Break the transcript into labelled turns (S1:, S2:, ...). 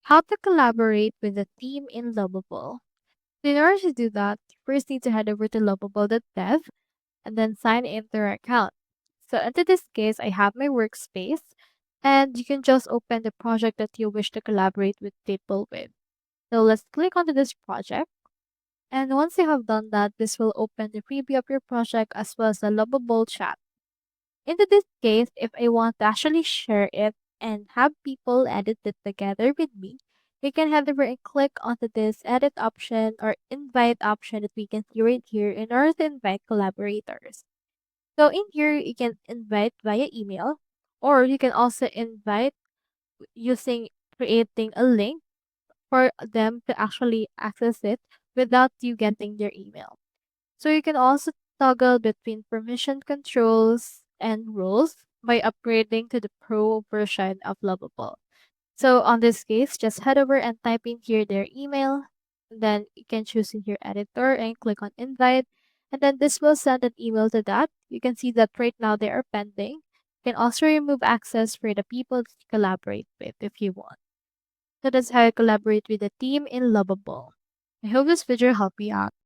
S1: How to collaborate with a team in Lovable. So in order to do that, you first need to head over to lovable.dev and then sign into your account. So into this case, I have my workspace and you can just open the project that you wish to collaborate with people with. So let's click onto this project. And once you have done that, this will open the preview of your project as well as the Lovable chat. Into this case, if I want to actually share it and have people edit it together with me, you can head over and click onto this edit option or invite option that we can see right here in order to invite collaborators. So in here, you can invite via email, or you can also invite using creating a link for them to actually access it without you getting their email. So you can also toggle between permission controls and rules by upgrading to the pro version of Lovable. So on this case, just head over and type in here their email. Then you can choose in your editor and click on invite. And then this will send an email to that. You can see that right now they are pending. You can also remove access for the people to collaborate with if you want. So that's how you collaborate with a team in Lovable. I hope this video helped you out.